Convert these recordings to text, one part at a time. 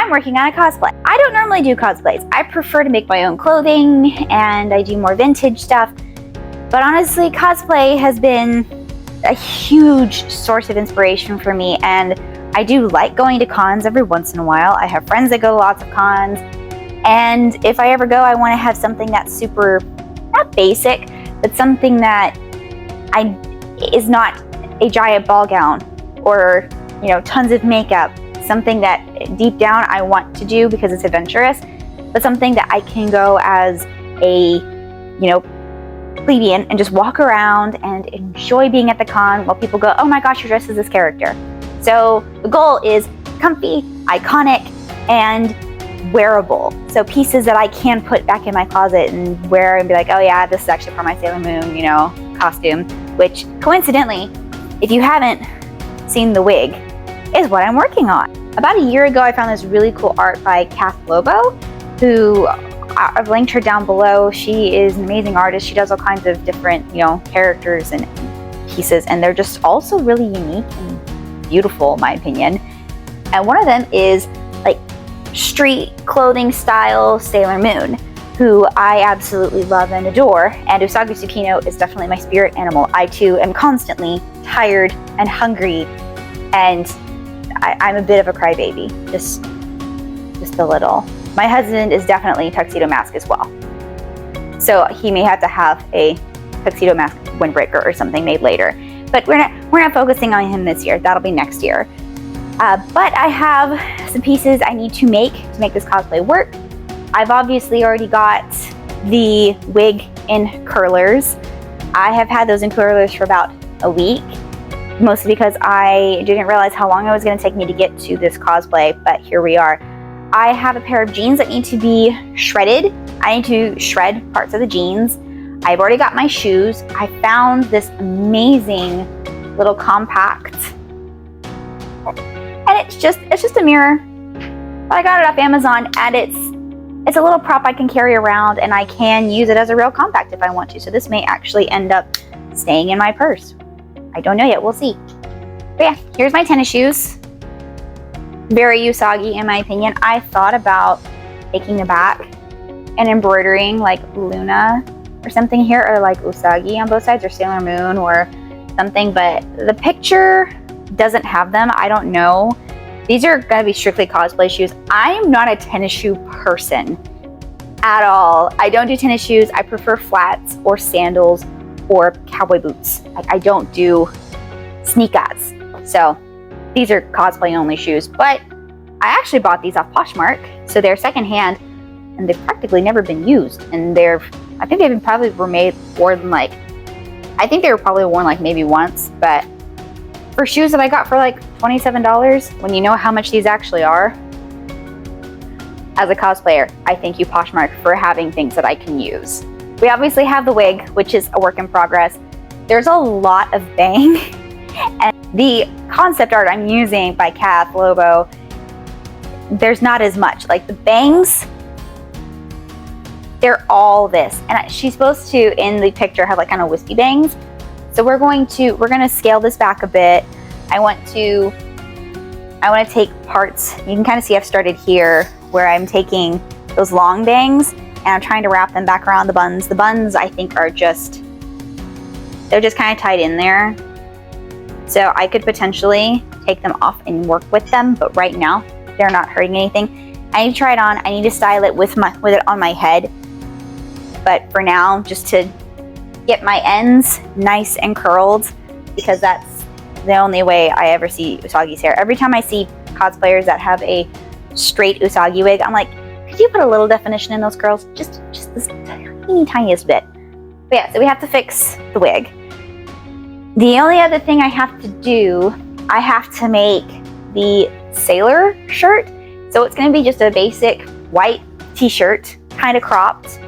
I'm working on a cosplay. I don't normally do cosplays. I prefer to make my own clothing and I do more vintage stuff. But honestly, cosplay has been a huge source of inspiration for me, and I do like going to cons every once in a while. I have friends that go to lots of cons, and if I ever go, I want to have something that's super, not basic, but something that is not a giant ball gown or, you know, tons of makeup. Something that deep down I want to do because it's adventurous, but something that I can go as a, you know, plebeian and just walk around and enjoy being at the con while people go, oh my gosh, you're dressed as this character. So the goal is comfy, iconic, and wearable. So pieces that I can put back in my closet and wear and be like, oh yeah, this is actually for my Sailor Moon, you know, costume, which coincidentally, if you haven't seen the wig, is what I'm working on. About a year ago, I found this really cool art by Kath Lobo, who I've linked her down below. She is an amazing artist. She does all kinds of different, you know, characters and pieces, and they're just also really unique and beautiful, in my opinion. And one of them is like street clothing style Sailor Moon, who I absolutely love and adore. And Usagi Tsukino is definitely my spirit animal. I too am constantly tired and hungry, and I'm a bit of a crybaby, just a little. My husband is definitely Tuxedo Mask as well. So he may have to have a Tuxedo Mask windbreaker or something made later. But we're not focusing on him this year. That'll be next year. But I have some pieces I need to make this cosplay work. I've obviously already got the wig in curlers. I have had those in curlers for about a week, mostly because I didn't realize how long it was going to take me to get to this cosplay, but here we are. I have a pair of jeans that need to be shredded. I need to shred parts of the jeans. I've already got my shoes. I found this amazing little compact, and it's just a mirror. I got it off Amazon, and it's a little prop I can carry around, and I can use it as a real compact if I want to. So this may actually end up staying in my purse. I don't know yet. We'll see. But yeah, here's my tennis shoes. Very Usagi, in my opinion. I thought about taking the back and embroidering like Luna or something here, or like Usagi on both sides, or Sailor Moon or something, but the picture doesn't have them. I don't know. These are going to be strictly cosplay shoes. I am not a tennis shoe person at all. I don't do tennis shoes. I prefer flats or sandals or cowboy boots. I don't do sneakers. So these are cosplay only shoes, but I actually bought these off Poshmark. So they're secondhand and they've practically never been used. And I think they've probably worn like, I think they were probably worn like maybe once, but for shoes that I got for like $27, when you know how much these actually are, as a cosplayer, I thank you Poshmark for having things that I can use. We obviously have the wig, which is a work in progress. There's a lot of bang, and the concept art I'm using by Kath Lobo, there's not as much. Like the bangs, they're all this, and she's supposed to, in the picture, have like kind of wispy bangs. So we're gonna scale this back a bit. I want to take parts. You can kind of see I've started here where I'm taking those long bangs and I'm trying to wrap them back around the buns. The buns, I think, they're just kind of tied in there. So I could potentially take them off and work with them, but right now they're not hurting anything. I need to try it on. I need to style it with it on my head. But for now, just to get my ends nice and curled, because that's the only way I ever see Usagi's hair. Every time I see cosplayers that have a straight Usagi wig, I'm like, could you put a little definition in those curls? Just this tiniest bit. But yeah, so we have to fix the wig. The only other thing I have to do, I have to make the sailor shirt. So it's going to be just a basic white t-shirt, kind of cropped,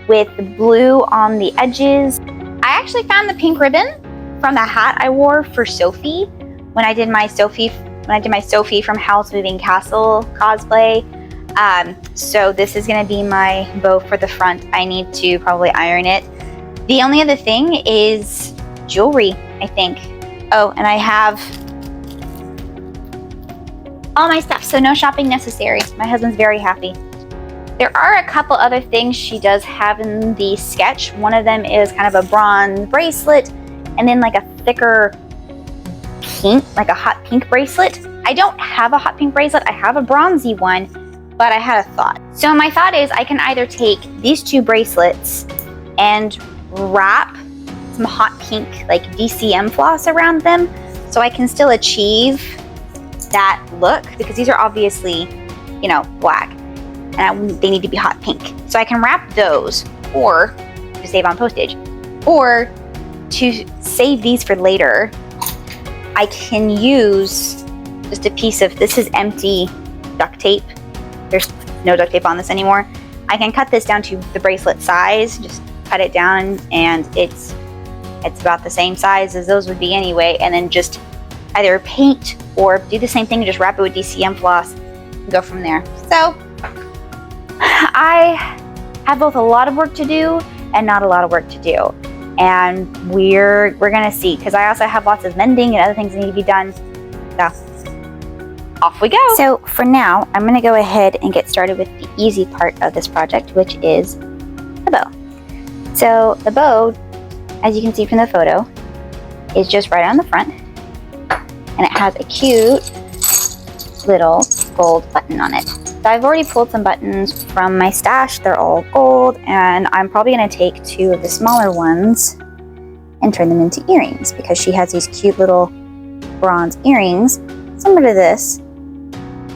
with the blue on the edges. I actually found the pink ribbon from the hat I wore for Sophie when I did my Sophie from House Moving Castle cosplay. So this is going to be my bow for the front. I need to probably iron it. The only other thing is jewelry, I think. Oh, and I have all my stuff, so no shopping necessary. My husband's very happy. There are a couple other things she does have in the sketch. One of them is kind of a bronze bracelet, and then like a thicker pink, like a hot pink bracelet. I don't have a hot pink bracelet, I have a bronzy one, but I had a thought. So my thought is I can either take these two bracelets and wrap some hot pink like DCM floss around them so I can still achieve that look, because these are obviously, you know, black, and they need to be hot pink. So I can wrap those, or to save on postage, or to save these for later, I can use just a piece of, this is empty duct tape. There's no duct tape on this anymore. I can cut this down to the bracelet size, just cut it down, and it's about the same size as those would be anyway, and then just either paint or do the same thing, just wrap it with DCM floss and go from there. So I have both a lot of work to do and not a lot of work to do, and we're gonna see, because I also have lots of mending and other things that need to be done. So off we go. So for now, I'm gonna go ahead and get started with the easy part of this project, which is the bow. So the bow, as you can see from the photo, is just right on the front, and it has a cute little gold button on it. So I've already pulled some buttons from my stash. They're all gold, and I'm probably going to take two of the smaller ones and turn them into earrings, because she has these cute little bronze earrings similar to this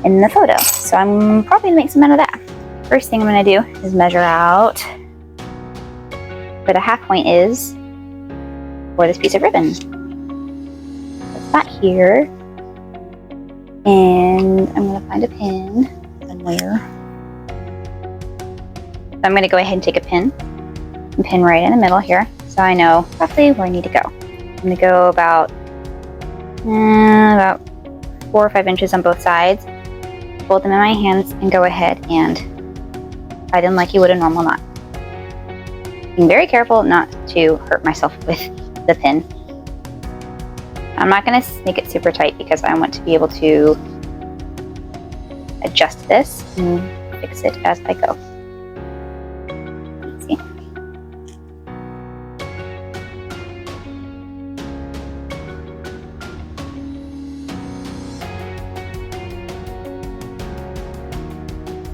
in the photo. So I'm probably going to make some out of that. First thing I'm going to do is measure out where the half point is for this piece of ribbon. Put that here, and I'm going to find a pin somewhere. So I'm going to go ahead and take a pin and pin right in the middle here, so I know roughly where I need to go. I'm going to go about 4 or 5 inches on both sides, fold them in my hands, and go ahead and tie them like you would a normal knot. Being very careful not to hurt myself with the pin. I'm not going to make it super tight because I want to be able to adjust this and fix it as I go. Let's see.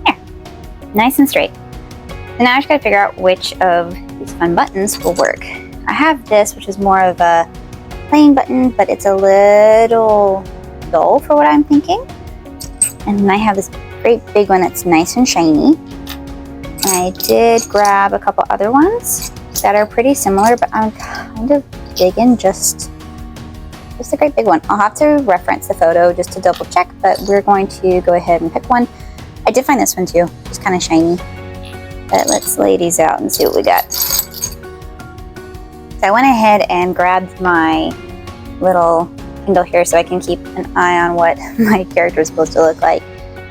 There. Nice and straight. So now I just got to figure out which of these fun buttons will work. I have this, which is more of a plain button, but it's a little dull for what I'm thinking. And then I have this great big one that's nice and shiny. And I did grab a couple other ones that are pretty similar, but I'm kind of digging just a great big one. I'll have to reference the photo just to double check, but we're going to go ahead and pick one. I did find this one too, it's kind of shiny. But let's lay these out and see what we got. So I went ahead and grabbed my little Kindle here so I can keep an eye on what my character is supposed to look like.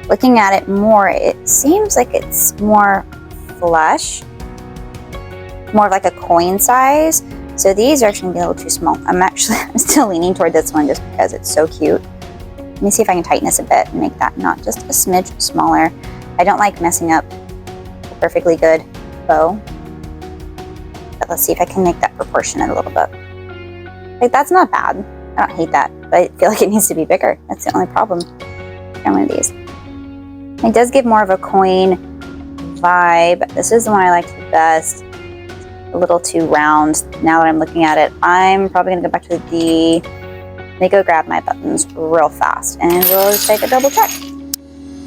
Looking at it more, it seems like it's more flush, more of like a coin size. So these are actually gonna be a little too small. I'm still leaning toward this one just because it's so cute. Let me see if I can tighten this a bit and make that not just a smidge smaller. I don't like messing up a perfectly good bow. But let's see if I can make that proportionate a little bit. Like, that's not bad. I don't hate that, but I feel like it needs to be bigger. That's the only problem. Try one of these. It does give more of a coin vibe. This is the one I liked the best. A little too round. Now that I'm looking at it, I'm probably gonna go back to let me go grab my buttons real fast and we'll just take a double check.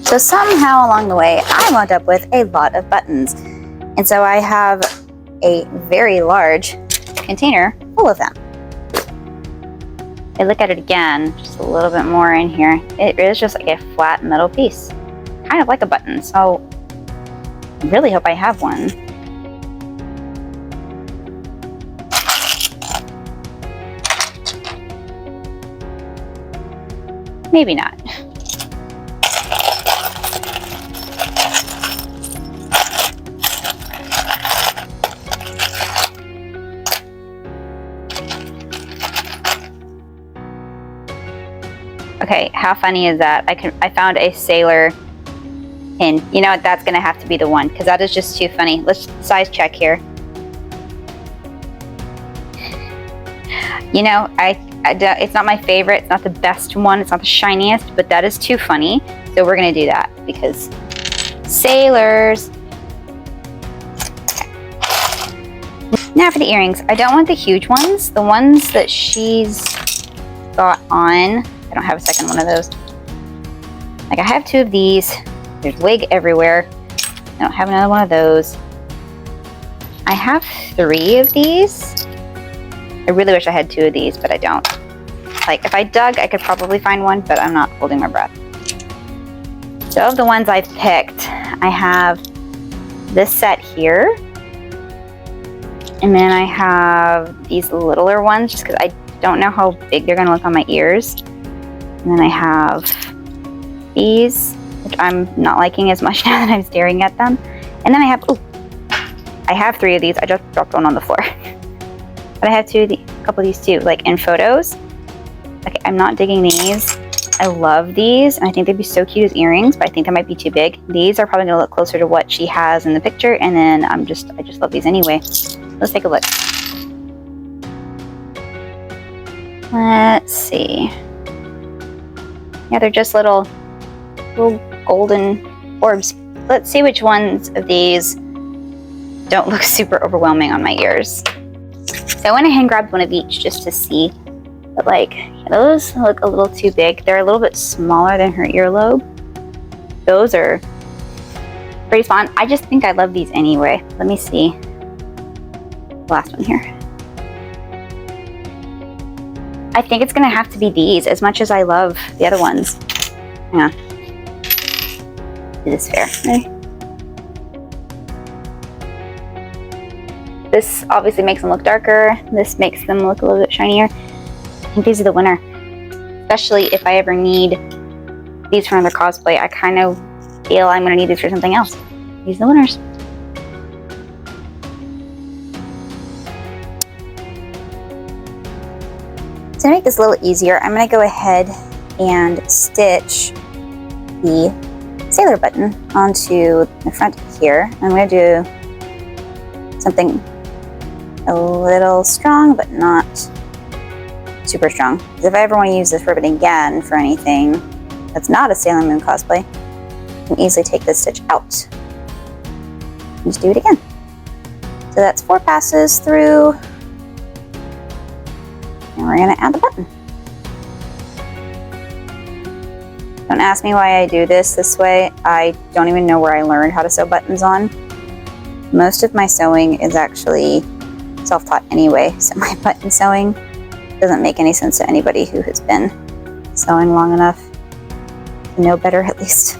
So somehow along the way, I wound up with a lot of buttons. And so I have a very large container full of them. I look at it again, just a little bit more in here. It is just like a flat metal piece, kind of like a button. So I really hope I have one. Maybe not. Okay, how funny is that? I found a sailor pin. You know what? That's gonna have to be the one because that is just too funny. Let's size check here. You know, it's not my favorite. It's not the best one. It's not the shiniest, but that is too funny. So we're gonna do that because sailors. Now for the earrings. I don't want the huge ones. The ones that she's got on. I don't have a second one of those. Like I have 2 of these. There's wig everywhere. I don't have another one of those. I have 3 of these. I really wish I had 2 of these, but I don't. Like if I dug, I could probably find one, but I'm not holding my breath. So of the ones I've picked, I have this set here. And then I have these littler ones just because I don't know how big they're going to look on my ears. And then I have these, which I'm not liking as much now that I'm staring at them. And then I have, I have 3 of these. I just dropped one on the floor. But I have a couple of these too, like in photos. Okay, I'm not digging these. I love these, and I think they'd be so cute as earrings, but I think they might be too big. These are probably gonna look closer to what she has in the picture, and then I just love these anyway. Let's take a look. Let's see. Yeah, they're just little golden orbs. Let's see which ones of these don't look super overwhelming on my ears. So I went ahead and grabbed one of each just to see. But like, those look a little too big. They're a little bit smaller than her earlobe. Those are pretty fun. I just think I love these anyway. Let me see. Last one here. I think it's gonna have to be these as much as I love the other ones. Hang on. Do this fair. Ready? This obviously makes them look darker. This makes them look a little bit shinier. I think these are the winner. Especially if I ever need these for another cosplay. I kind of feel I'm gonna need these for something else. These are the winners. To make this a little easier, I'm gonna go ahead and stitch the sailor button onto the front here. I'm gonna do something a little strong, but not super strong. Because if I ever want to use this ribbon again for anything that's not a Sailor Moon cosplay, I can easily take this stitch out and just do it again. So that's 4 passes through, and we're gonna add the button. Don't ask me why I do this way. I don't even know where I learned how to sew buttons on. Most of my sewing is actually self-taught anyway, so my button sewing doesn't make any sense to anybody who has been sewing long enough to know better, at least.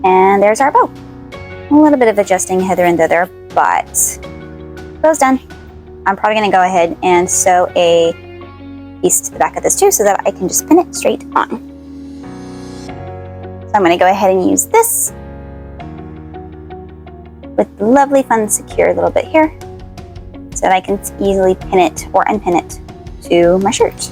And there's our bow. A little bit of adjusting hither and thither, but bow's done. I'm probably gonna go ahead and sew a piece to the back of this too so that I can just pin it straight on. So I'm gonna go ahead and use this with the lovely fun secure little bit here so that I can easily pin it or unpin it to my shirt.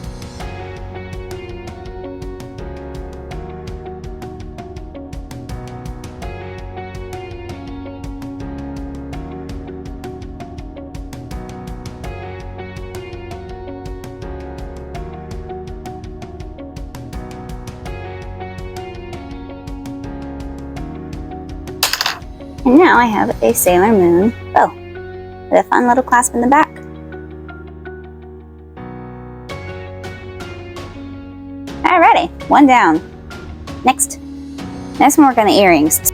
And now I have a Sailor Moon bow with a fun little clasp in the back. Alrighty, one down. Next one work on the earrings.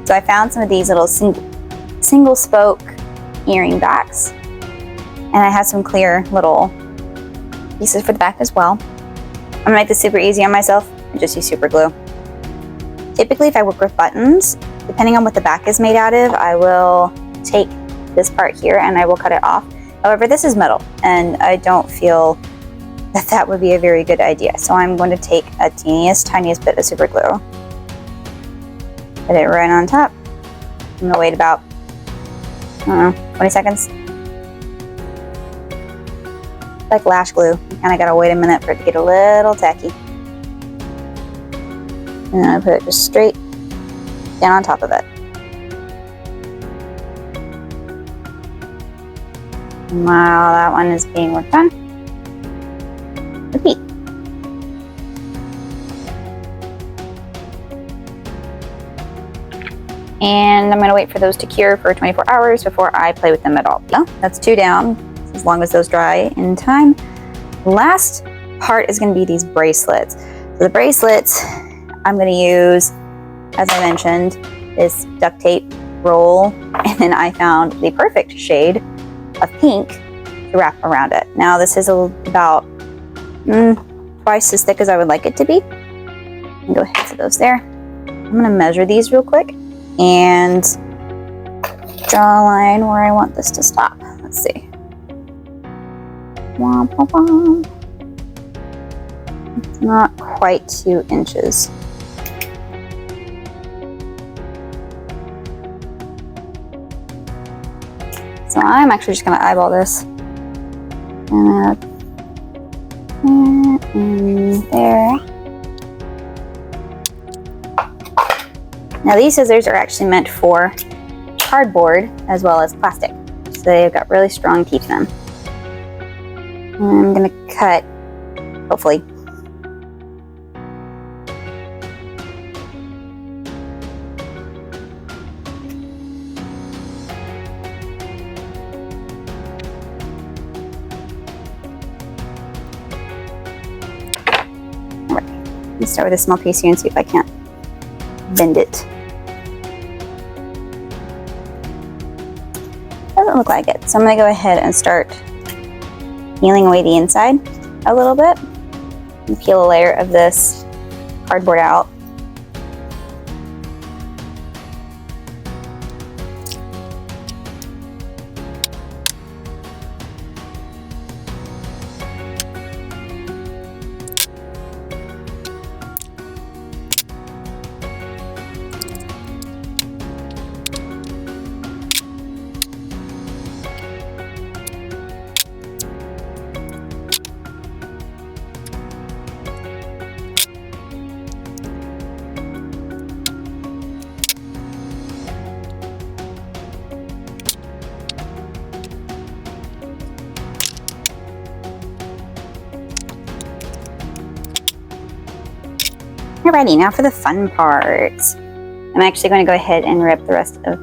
So I found some of these little single spoke earring backs, and I have some clear little pieces for the back as well. I'm gonna make this super easy on myself and just use super glue. Typically, if I work with buttons, depending on what the back is made out of, I will take this part here and I will cut it off. However, this is metal and I don't feel that that would be a very good idea. So I'm going to take a tiniest bit of super glue, put it right on top. I'm going to wait about, I don't know, 20 seconds. Like lash glue, you kind of got to wait a minute for it to get a little tacky. And then I put it just straight down on top of it. While that one is being worked on, repeat. And I'm going to wait for those to cure for 24 hours before I play with them at all. Oh, that's 2 down, as long as those dry in time. The last part is going to be these bracelets. So the bracelets, I'm going to use, as I mentioned, this duct tape roll, and then I found the perfect shade of pink to wrap around it. Now this is about twice as thick as I would like it to be. And go ahead and put those there. I'm going to measure these real quick and draw a line where I want this to stop. Let's see. It's not quite 2 inches. So I'm actually just going to eyeball this. And there. Now these scissors are actually meant for cardboard as well as plastic. So they've got really strong teeth in them. And I'm going to cut, hopefully, let me start with a small piece here and see if I can't bend it. Doesn't look like it. So I'm going to go ahead and start peeling away the inside a little bit and peel a layer of this cardboard out. Alrighty, now for the fun part. I'm actually going to go ahead and rip the rest of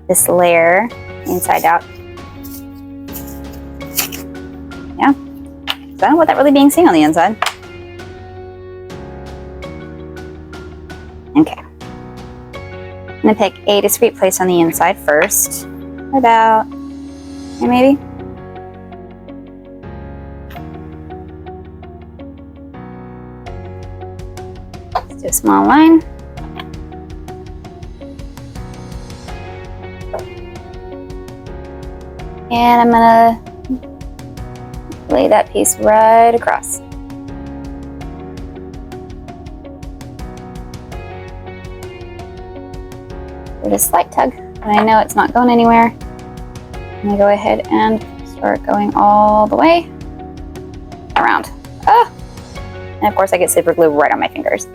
this layer inside out. Yeah, so I don't want that really being seen on the inside. Okay. I'm going to pick a discreet place on the inside first. About here maybe. Let's do a small line. And I'm gonna lay that piece right across. Give it a slight tug, and I know it's not going anywhere. I'm gonna go ahead and start going all the way around. Ah! And of course I get super glue right on my fingers.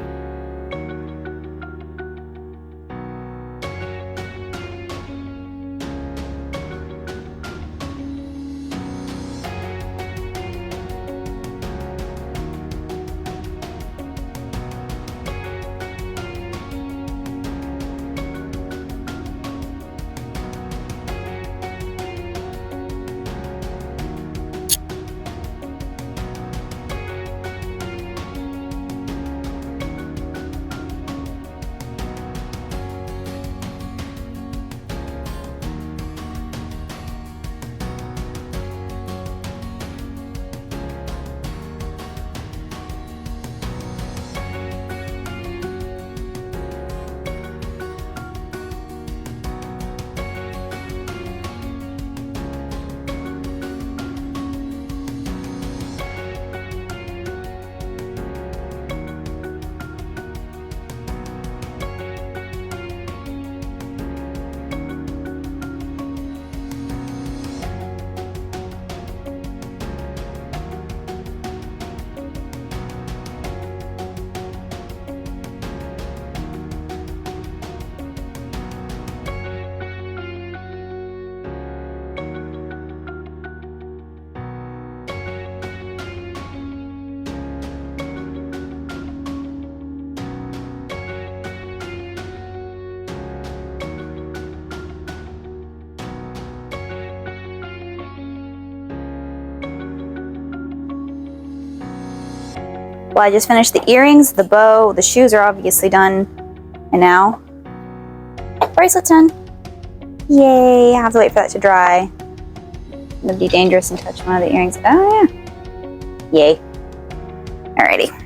Well, I just finished the earrings, the bow, the shoes are obviously done. And now, bracelet's done. Yay, I have to wait for that to dry. It'd be dangerous and touch one of the earrings. Oh yeah. Yay. Alrighty.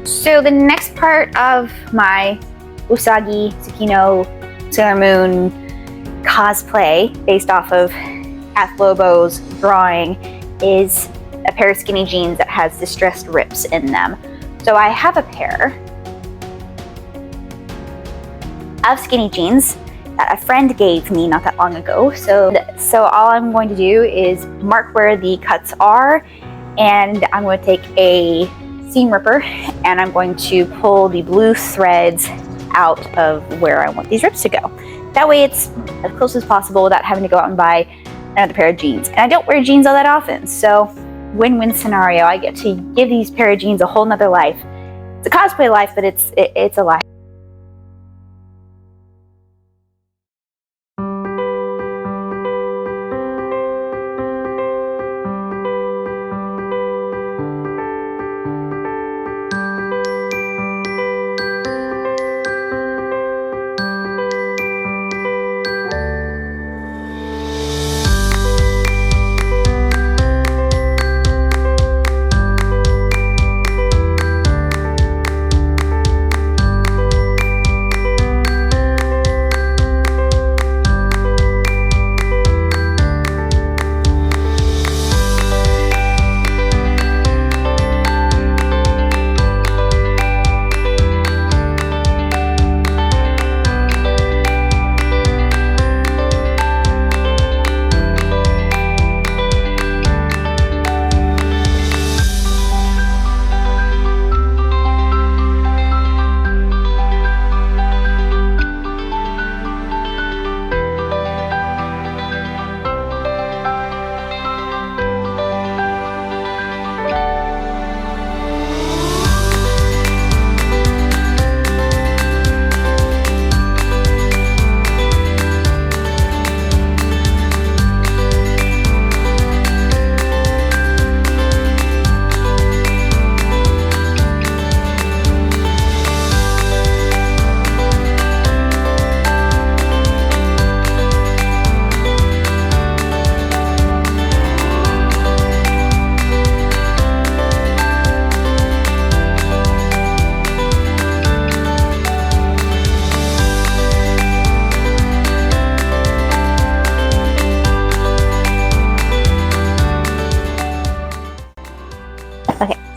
So the next part of my Usagi Tsukino Sailor Moon cosplay, based off of Kath Lobo's drawing, is a pair of skinny jeans that has distressed rips in them. So I have a pair of skinny jeans that a friend gave me not that long ago. So all I'm going to do is mark where the cuts are, and I'm going to take a seam ripper and I'm going to pull the blue threads out of where I want these rips to go. That way it's as close as possible without having to go out and buy another pair of jeans. And I don't wear jeans all that often, so win-win scenario. I get to give these pair of jeans a whole nother life. It's a cosplay life, but it's a life.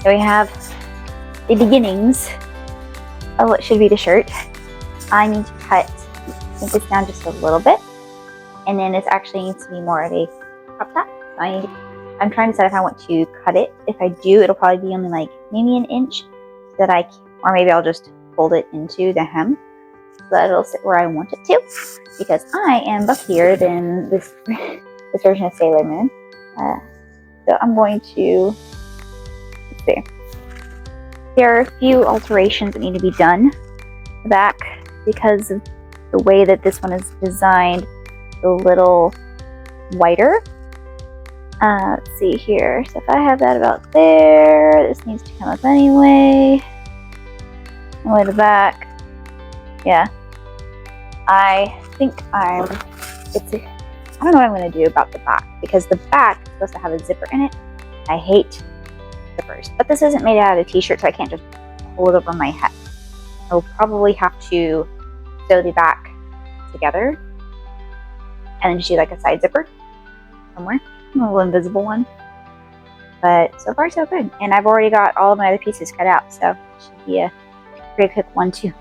So we have the beginnings of what should be the shirt. I need to cut this down just a little bit, and then this actually needs to be more of a crop top. So I'm trying to decide if I want to cut it. If I do, it'll probably be only like maybe an inch, so that or maybe I'll just fold it into the hem so that it'll sit where I want it to, because I am buckier than this version of Sailor Moon. So I'm going to, let's see. There are a few alterations that need to be done to the back because of the way that this one is designed, a little wider. Let's see here. So if I have that about there, this needs to come up anyway. All the way to the back. Yeah. I think I don't know what I'm going to do about the back, because the back is supposed to have a zipper in it. I hate zippers, but this isn't made out of a t-shirt, so I can't just pull it over my head. I'll probably have to sew the back together and then just do like a side zipper somewhere, a little invisible one. But so far so good, and I've already got all of my other pieces cut out, so it should be a pretty quick one too.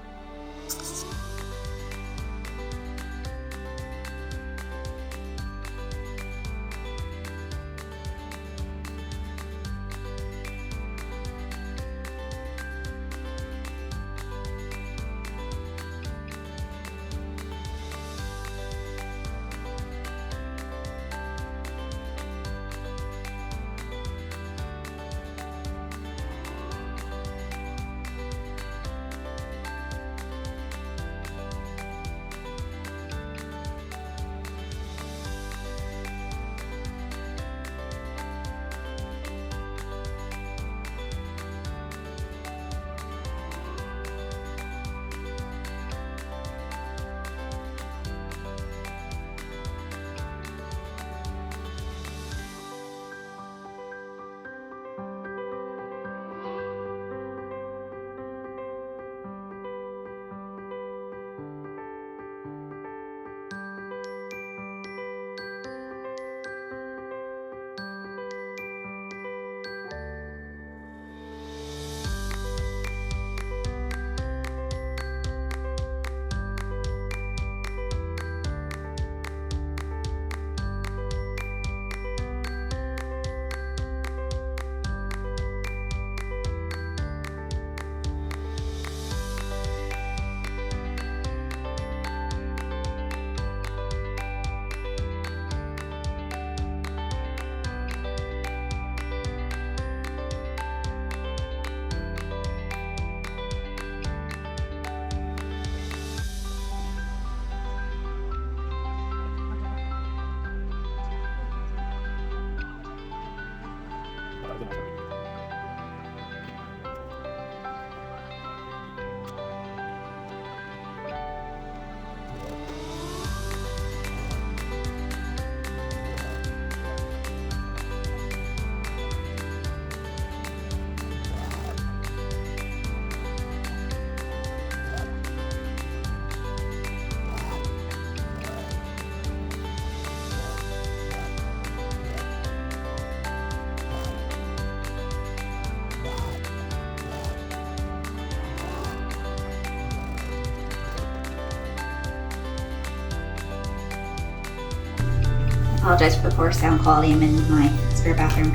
Apologize for the poor sound quality. I'm in my spare bathroom.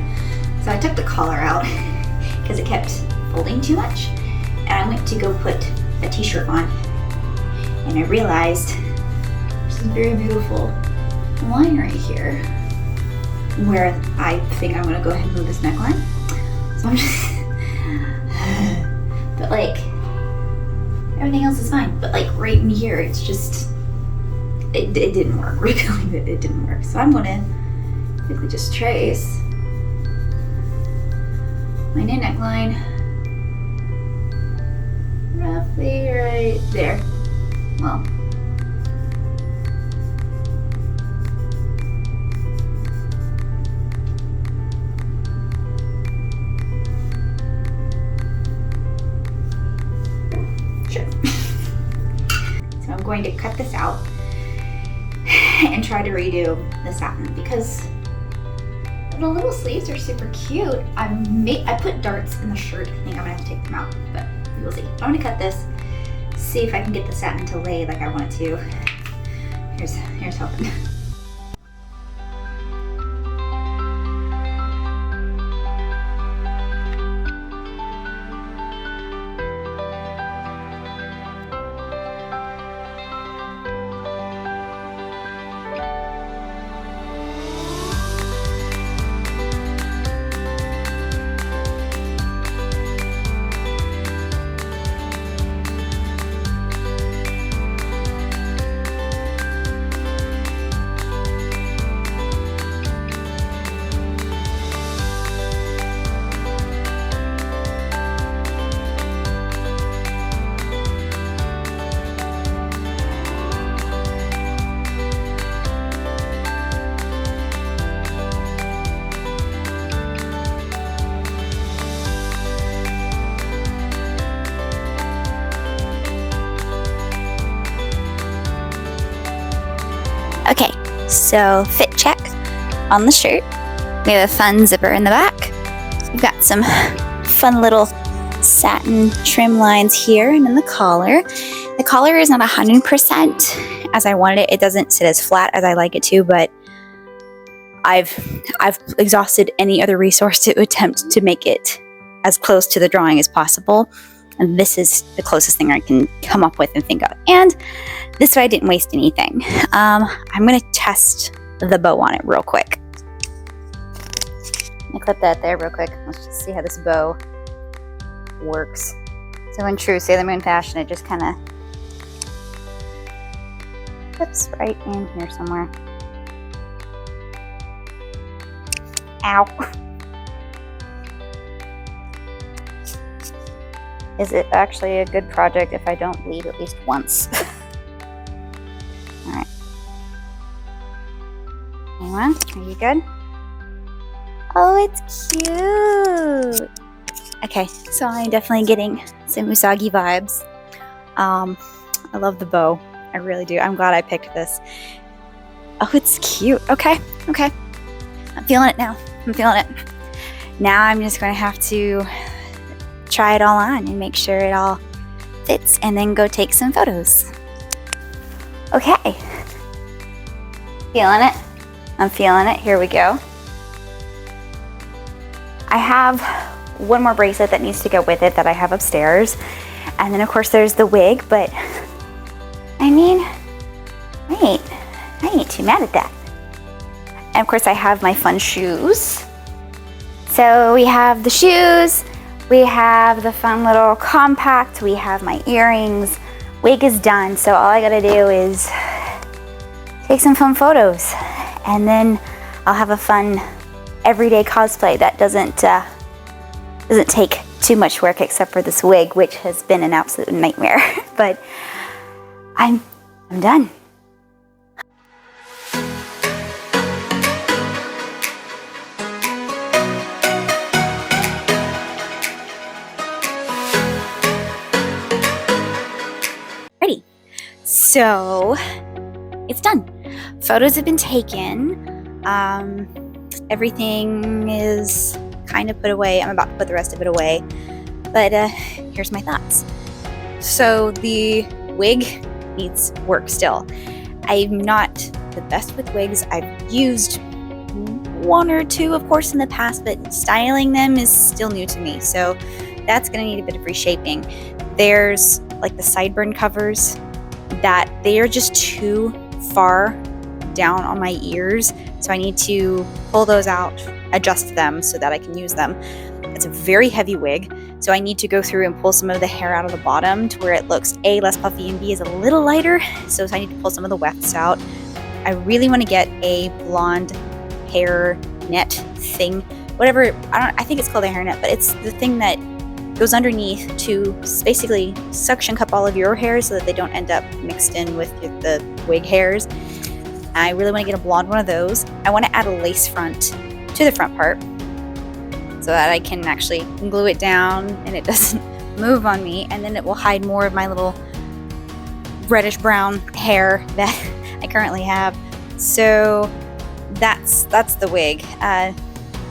So I took the collar out because it kept folding too much, and I went to go put a t-shirt on, and I realized there's this very beautiful line right here where I think I'm gonna go ahead and move this neckline. So I'm just but like everything else is fine, but like right in here it's just it didn't work. Really, it didn't work. So I'm gonna quickly just trace my new neckline roughly right there. Well, sure. So I'm going to cut this out and try to redo the satin, because The little sleeves are super cute. I put darts in the shirt. I think I'm gonna have to take them out, but we'll see. I'm gonna cut this, see if I can get the satin to lay like I want it to. Here's hoping. Okay, so fit check on the shirt. We have a fun zipper in the back. We've got some fun little satin trim lines here and in the collar. The collar is not 100% as I wanted it. It doesn't sit as flat as I like it to, but I've exhausted any other resource to attempt to make it as close to the drawing as possible. And this is the closest thing I can come up with and think of. And this way I didn't waste anything. I'm gonna test the bow on it real quick. Let me clip that there real quick. Let's just see how this bow works. So in true Sailor Moon fashion, it just kind of clips right in here somewhere. Ow. Is it actually a good project if I don't bleed at least once? Alright. Hang on, are you good? Oh, it's cute! Okay, so I'm definitely getting some Usagi vibes. I love the bow. I really do. I'm glad I picked this. Oh, it's cute. Okay. I'm feeling it now. I'm feeling it. Now I'm just going to have to try it all on and make sure it all fits and then go take some photos. Okay. Feeling it. I'm feeling it. Here we go. I have one more bracelet that needs to go with it that I have upstairs. And then of course there's the wig, but I mean, I ain't too mad at that. And of course I have my fun shoes. So we have the shoes, we have the fun little compact, we have my earrings. Wig is done, so all I gotta do is take some fun photos. And then I'll have a fun everyday cosplay that doesn't take too much work except for this wig, which has been an absolute nightmare. But I'm done. Ready. So it's done. Photos have been taken. Everything is kind of put away. I'm about to put the rest of it away. But here's my thoughts. So the wig needs work still. I'm not the best with wigs. I've used one or two, of course, in the past, but styling them is still new to me. So that's gonna need a bit of reshaping. There's like the sideburn covers that they are just too far down on my ears. So I need to pull those out, adjust them so that I can use them. It's a very heavy wig, so I need to go through and pull some of the hair out of the bottom to where it looks A, less puffy, and B, is a little lighter. So I need to pull some of the wefts out. I really want to get a blonde hair net thing, whatever. I think it's called a hair net, but it's the thing that goes underneath to basically suction cup all of your hairs so that they don't end up mixed in with the wig hairs. I really want to get a blonde one of those. I want to add a lace front to the front part so that I can actually glue it down and it doesn't move on me, and then it will hide more of my little reddish brown hair that I currently have. So that's the wig.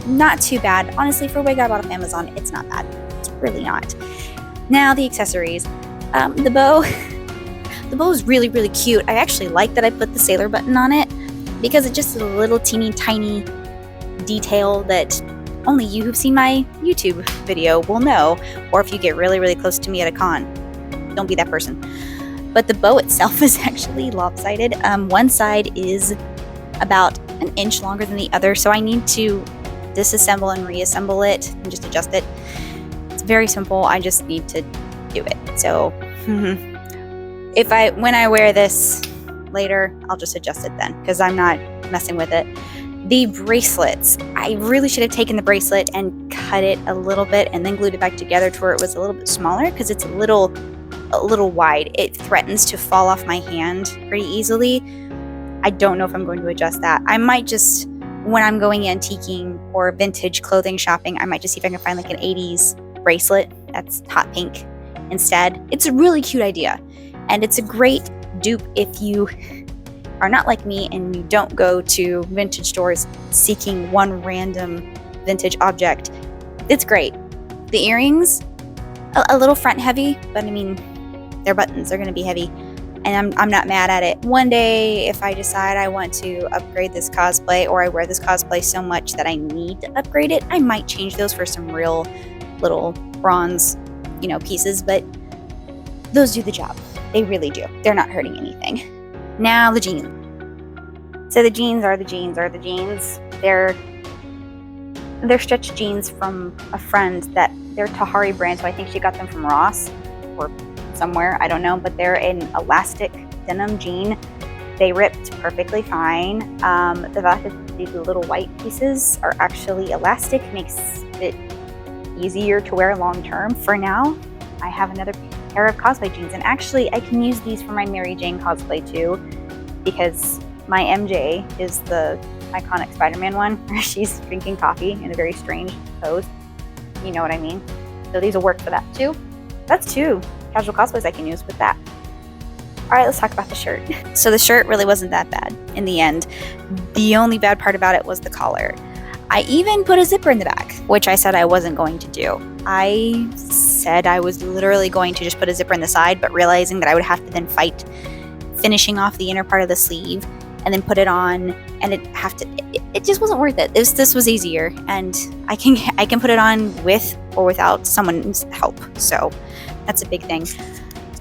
not too bad. Honestly, for a wig I bought off Amazon, it's not bad. It's really not. Now the accessories. The bow. The bow is really, really cute. I actually like that I put the sailor button on it because it's just a little teeny tiny detail that only you who've seen my YouTube video will know, or if you get really, really close to me at a con. Don't be that person. But the bow itself is actually lopsided. One side is about an inch longer than the other, so I need to disassemble and reassemble it and just adjust it. It's very simple. I just need to do it. So when I wear this later, I'll just adjust it then because I'm not messing with it. The bracelets. I really should have taken the bracelet and cut it a little bit and then glued it back together to where it was a little bit smaller because it's a little wide. It threatens to fall off my hand pretty easily. I don't know if I'm going to adjust that. I might just, when I'm going antiquing or vintage clothing shopping, I might just see if I can find like an 80s bracelet that's hot pink instead. It's a really cute idea, and it's a great dupe if you are not like me and you don't go to vintage stores seeking one random vintage object. It's great. The earrings, a little front heavy, but I mean, they're buttons, they're gonna be heavy, and I'm not mad at it. One day, if I decide I want to upgrade this cosplay, or I wear this cosplay so much that I need to upgrade it, I might change those for some real little bronze, pieces, but those do the job. They really do. They're not hurting anything. Now the jeans. So the jeans are the jeans. They're stretch jeans from a friend that they're Tahari brand, so I think she got them from Ross or somewhere, I don't know, but they're an elastic denim jean. They ripped perfectly fine. The fact that these little white pieces are actually elastic makes it easier to wear long term. For now, I have another pair of cosplay jeans, and actually I can use these for my Mary Jane cosplay too, because my MJ is the iconic Spider-Man one where she's drinking coffee in a very strange pose. You know what I mean? So these will work for that too. That's two casual cosplays I can use with that. All right, let's talk about the shirt. So the shirt really wasn't that bad in the end. The only bad part about it was the collar. I even put a zipper in the back, which I said I wasn't going to do. I said I was literally going to just put a zipper in the side, but realizing that I would have to then fight finishing off the inner part of the sleeve and then put it on, and it just wasn't worth it. This was easier, and I can put it on with or without someone's help. So that's a big thing.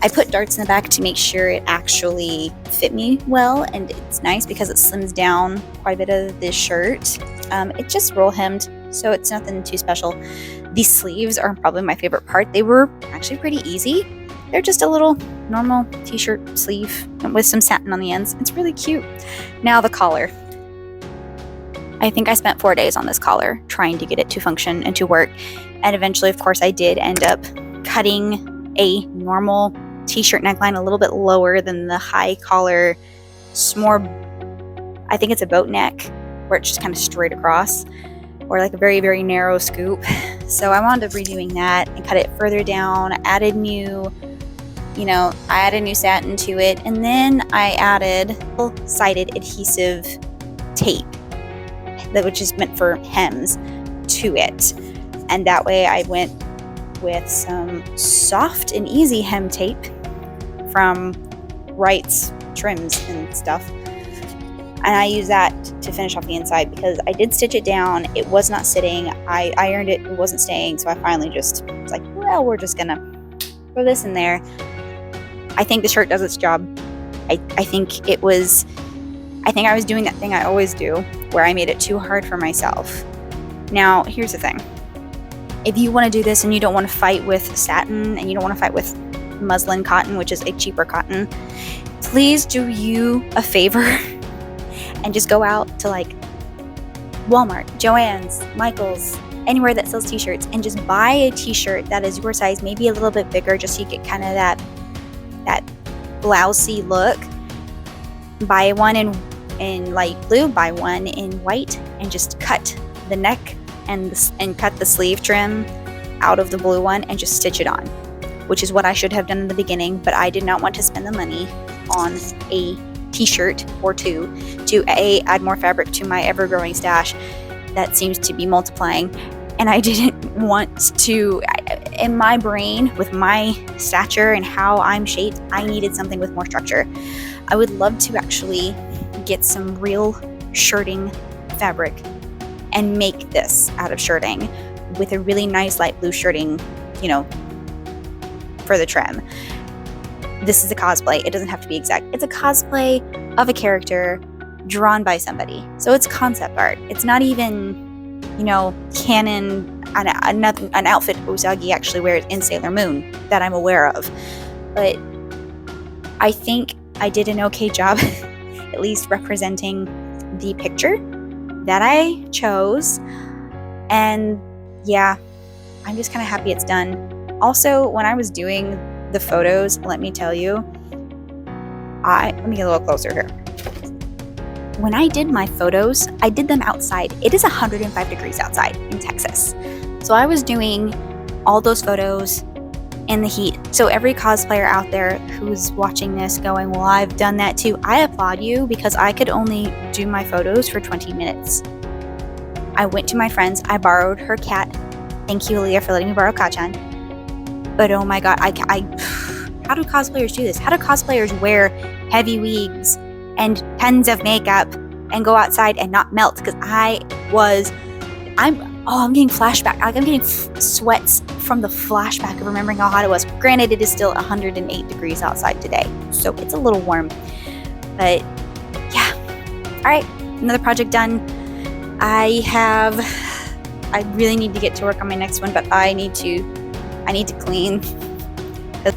I put darts in the back to make sure it actually fit me well, and it's nice because it slims down quite a bit of this shirt. It's just roll hemmed, so it's nothing too special. These sleeves are probably my favorite part. They were actually pretty easy. They're just a little normal t-shirt sleeve with some satin on the ends. It's really cute. Now the collar. I think I spent 4 days on this collar trying to get it to function and to work, and eventually, of course, I did end up cutting a normal t-shirt neckline a little bit lower than the high collar. It's more, I think it's a boat neck where it's just kind of straight across, or like a very, very narrow scoop. So I wound up redoing that and cut it further down, added new satin to it, and then I added sided adhesive tape, which is meant for hems, to it. And that way I went with some soft and easy hem tape from Wright's trims and stuff, and I use that to finish off the inside because I did stitch it down. It was not sitting. I ironed it. It wasn't staying, so I finally just was like, well, we're just gonna throw this in there. I think the shirt does its job. I think I was doing that thing I always do where I made it too hard for myself. Now here's the thing. If you want to do this and you don't want to fight with satin and you don't want to fight with muslin cotton, which is a cheaper cotton, please do you a favor and just go out to like Walmart, Joann's, Michael's, anywhere that sells t-shirts, and just buy a t-shirt that is your size, maybe a little bit bigger, just so you get kind of that blousey look. Buy one in light blue, buy one in white, and just cut the neck and cut the sleeve trim out of the blue one and just stitch it on, which is what I should have done in the beginning, but I did not want to spend the money on a t-shirt or two to add more fabric to my ever-growing stash, that seems to be multiplying, and I didn't want to, in my brain, with my stature and how I'm shaped, I needed something with more structure. I would love to actually get some real shirting fabric and make this out of shirting with a really nice light blue shirting, you know, for the trim. This is a cosplay. It doesn't have to be exact. It's a cosplay of a character drawn by somebody. So it's concept art. It's not even, you know, canon, an outfit Usagi actually wears in Sailor Moon that I'm aware of. But I think I did an okay job, at least representing the picture that I chose. And yeah, I'm just kind of happy it's done. Also, when I was doing the photos, let me tell you, let me get a little closer here. When I did my photos, I did them outside. It is 105 degrees outside in Texas. So I was doing all those photos in the heat. So every cosplayer out there who's watching this going, well, I've done that too, I applaud you, because I could only do my photos for 20 minutes. I went to my friend's, I borrowed her cat. Thank you, Aaliyah, for letting me borrow Kachan. But oh my god, how do cosplayers do this? How do cosplayers wear heavy wigs and tons of makeup and go outside and not melt? Because I'm getting flashback. I'm getting sweats from the flashback of remembering how hot it was. Granted, it is still 108 degrees outside today, so it's a little warm. But yeah, all right, another project done. I really need to get to work on my next one, but I need to clean.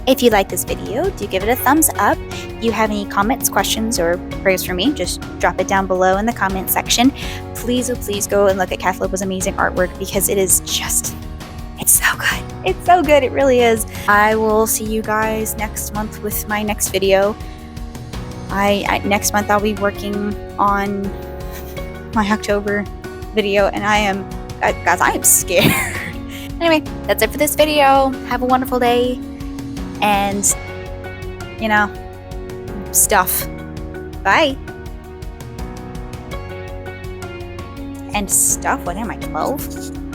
If you like this video, do give it a thumbs up. If you have any comments, questions, or praise for me, just drop it down below in the comment section. Please, oh please go and look at Kath Lopa's amazing artwork, because it is just, it's so good. It's so good, it really is. I will see you guys next month with my next video. Next month I'll be working on my October video, and guys, I am scared. Anyway, that's it for this video. Have a wonderful day. And, you know, stuff. Bye. And stuff? What am I, 12?